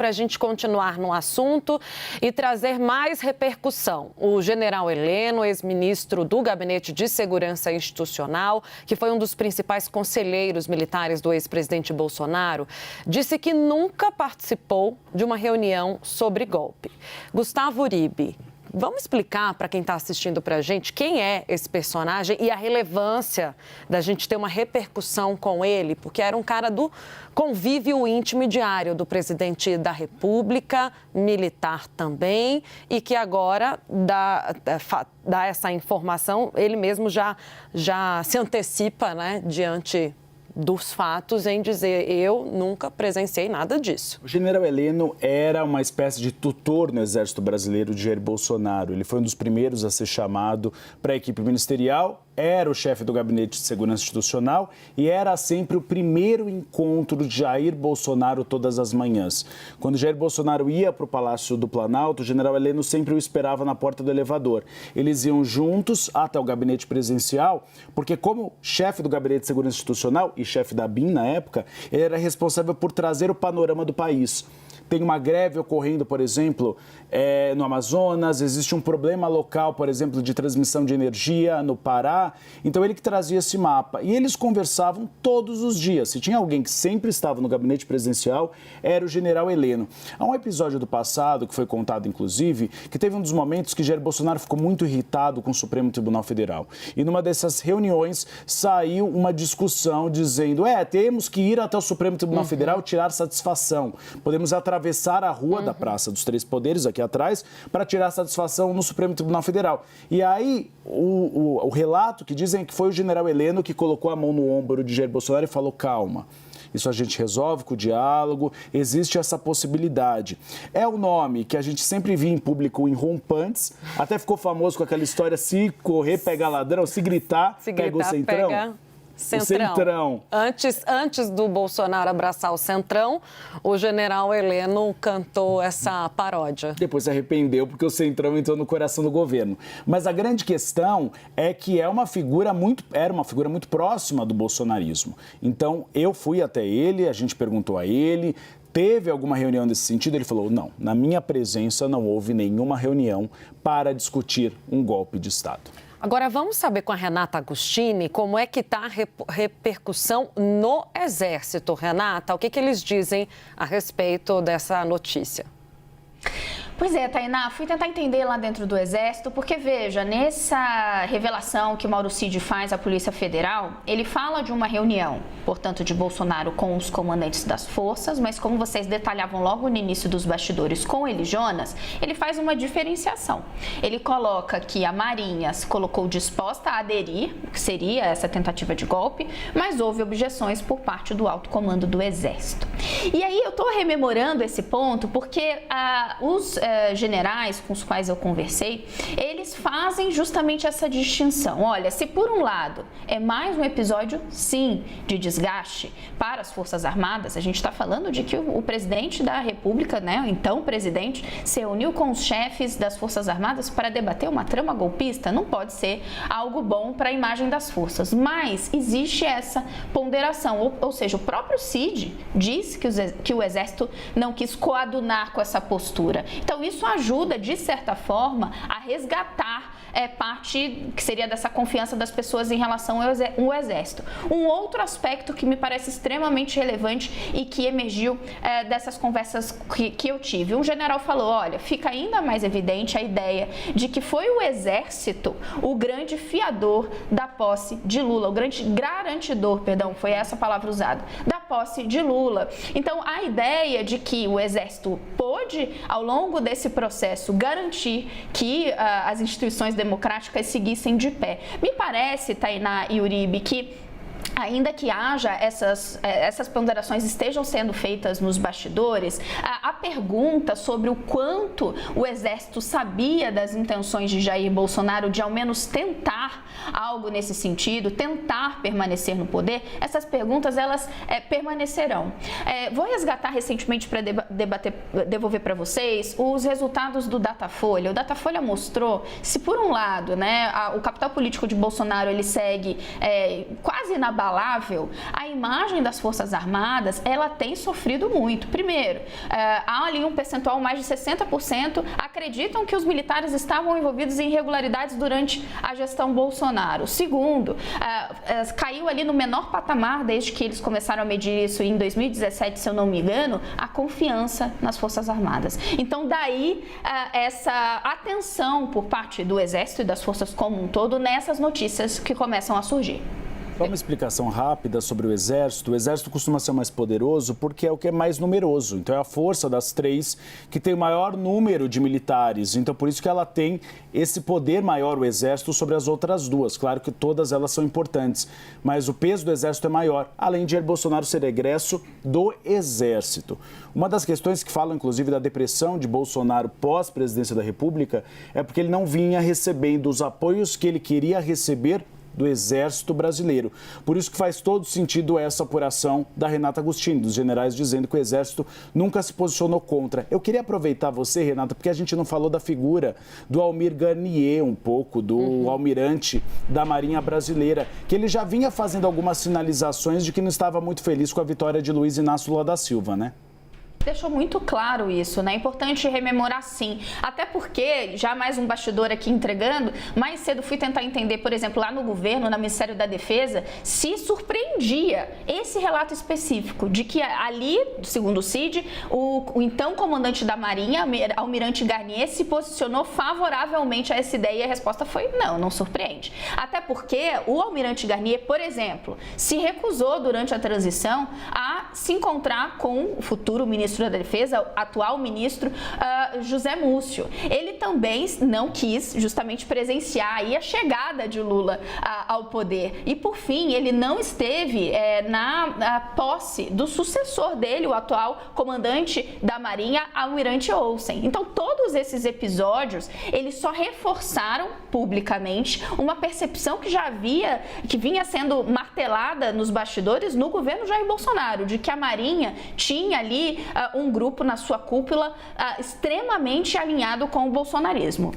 Para a gente continuar no assunto e trazer mais repercussão. O general Heleno, ex-ministro do Gabinete de Segurança Institucional, que foi um dos principais conselheiros militares do ex-presidente Bolsonaro, disse que nunca participou de uma reunião sobre golpe. Gustavo Uribe, vamos explicar para quem está assistindo para a gente quem é esse personagem e a relevância da gente ter uma repercussão com ele, porque era um cara do convívio íntimo e diário do presidente da República, militar também, e que agora dá essa informação, ele mesmo já se antecipa, né, diante dos fatos em dizer, eu nunca presenciei nada disso. O general Heleno era uma espécie de tutor no Exército Brasileiro de Jair Bolsonaro. Ele foi um dos primeiros a ser chamado para a equipe ministerial, era o chefe do Gabinete de Segurança Institucional e era sempre o primeiro encontro de Jair Bolsonaro todas as manhãs. Quando Jair Bolsonaro ia para o Palácio do Planalto, o general Heleno sempre o esperava na porta do elevador. Eles iam juntos até o gabinete presidencial, porque como chefe do Gabinete de Segurança Institucional e chefe da BIM na época, ele era responsável por trazer o panorama do país. Tem uma greve ocorrendo, por exemplo, no Amazonas, existe um problema local, por exemplo, de transmissão de energia no Pará. Então, ele que trazia esse mapa. E eles conversavam todos os dias. Se tinha alguém que sempre estava no gabinete presidencial, era o general Heleno. Há um episódio do passado, que foi contado, inclusive, que teve um dos momentos que Jair Bolsonaro ficou muito irritado com o Supremo Tribunal Federal. E numa dessas reuniões, saiu uma discussão dizendo, temos que ir até o Supremo Tribunal Federal tirar satisfação. Podemos atravessar a rua da Praça dos Três Poderes, aqui atrás, para tirar satisfação no Supremo Tribunal Federal. E aí, o relato que dizem que foi o general Heleno que colocou a mão no ombro de Jair Bolsonaro e falou, calma, isso a gente resolve com o diálogo, existe essa possibilidade. É o nome que a gente sempre via em público em rompantes, até ficou famoso com aquela história, se correr, pega ladrão, se gritar, pega o centrão. Pega... Centrão. Antes do Bolsonaro abraçar o Centrão, o general Heleno cantou essa paródia. Depois se arrependeu porque o Centrão entrou no coração do governo. Mas a grande questão é que era uma figura muito próxima do bolsonarismo. Então, eu fui até ele, a gente perguntou a ele, teve alguma reunião nesse sentido? Ele falou, não, na minha presença não houve nenhuma reunião para discutir um golpe de Estado. Agora, vamos saber com a Renata Agostini como é que está a repercussão no Exército. Renata, o que eles dizem a respeito dessa notícia? Pois é, Tainá, fui tentar entender lá dentro do Exército, porque veja, nessa revelação que Mauro Cid faz à Polícia Federal, ele fala de uma reunião, portanto, de Bolsonaro com os comandantes das forças, mas como vocês detalhavam logo no início dos bastidores com ele, Jonas, ele faz uma diferenciação. Ele coloca que a Marinha se colocou disposta a aderir, que seria essa tentativa de golpe, mas houve objeções por parte do alto comando do Exército. E aí eu estou rememorando esse ponto porque os generais com os quais eu conversei, eles fazem justamente essa distinção. Olha, se por um lado é mais um episódio, sim, de desgaste para as Forças Armadas, a gente está falando de que o presidente da República, né, o então presidente, se reuniu com os chefes das Forças Armadas para debater uma trama golpista, não pode ser algo bom para a imagem das forças. Mas existe essa ponderação, ou seja, o próprio Cid disse que o Exército não quis coadunar com essa postura. Então, isso ajuda, de certa forma, a resgatar parte que seria dessa confiança das pessoas em relação ao Exército. Um outro aspecto que me parece extremamente relevante e que emergiu dessas conversas que eu tive. Um general falou, olha, fica ainda mais evidente a ideia de que foi o Exército o grande fiador da posse de Lula, o grande garantidor, perdão, foi essa palavra usada, da posse de Lula. Então, a ideia de que o Exército pôde, ao longo desse processo, garantir que as instituições democráticas seguissem de pé. Me parece, Tainá e Uribe, que ainda que haja essas ponderações estejam sendo feitas nos bastidores, a pergunta sobre o quanto o Exército sabia das intenções de Jair Bolsonaro de ao menos tentar algo nesse sentido, tentar permanecer no poder, essas perguntas elas permanecerão. Vou resgatar recentemente para devolver para vocês os resultados do Datafolha. O Datafolha mostrou, se por um lado, né, o capital político de Bolsonaro ele segue quase inabalável, inabalável, a imagem das Forças Armadas, ela tem sofrido muito. Primeiro, há ali um percentual, mais de 60%, acreditam que os militares estavam envolvidos em irregularidades durante a gestão Bolsonaro. Segundo, caiu ali no menor patamar desde que eles começaram a medir isso em 2017, se eu não me engano, a confiança nas Forças Armadas. Então, daí essa atenção por parte do Exército e das forças como um todo nessas notícias que começam a surgir. Só uma explicação rápida sobre o Exército. O Exército costuma ser mais poderoso porque é o que é mais numeroso. Então, é a força das três que tem o maior número de militares. Então, por isso que ela tem esse poder maior, o Exército, sobre as outras duas. Claro que todas elas são importantes, mas o peso do Exército é maior, além de Jair Bolsonaro ser egresso do Exército. Uma das questões que falam, inclusive, da depressão de Bolsonaro pós-presidência da República é porque ele não vinha recebendo os apoios que ele queria receber do Exército Brasileiro. Por isso que faz todo sentido essa apuração da Renata Agostini, dos generais, dizendo que o Exército nunca se posicionou contra. Eu queria aproveitar você, Renata, porque a gente não falou da figura do Almir Garnier um pouco, do almirante da Marinha Brasileira, que ele já vinha fazendo algumas sinalizações de que não estava muito feliz com a vitória de Luiz Inácio Lula da Silva, né? Deixou muito claro isso, né? É importante rememorar sim, até porque, já mais um bastidor aqui entregando, mais cedo fui tentar entender, por exemplo, lá no governo, no Ministério da Defesa, se surpreendia esse relato específico de que ali, segundo o CID, o então comandante da Marinha, Almirante Garnier, se posicionou favoravelmente a essa ideia e a resposta foi não surpreende. Até porque o Almirante Garnier, por exemplo, se recusou durante a transição a se encontrar com o futuro ministro da Defesa, atual ministro José Múcio. Ele também não quis justamente presenciar aí a chegada de Lula ao poder. E, por fim, ele não esteve na posse do sucessor dele, o atual comandante da Marinha, Almirante Olsen. Então, todos esses episódios, eles só reforçaram publicamente uma percepção que vinha sendo martelada nos bastidores no governo Jair Bolsonaro, de que a Marinha tinha ali um grupo na sua cúpula extremamente alinhado com o bolsonarismo.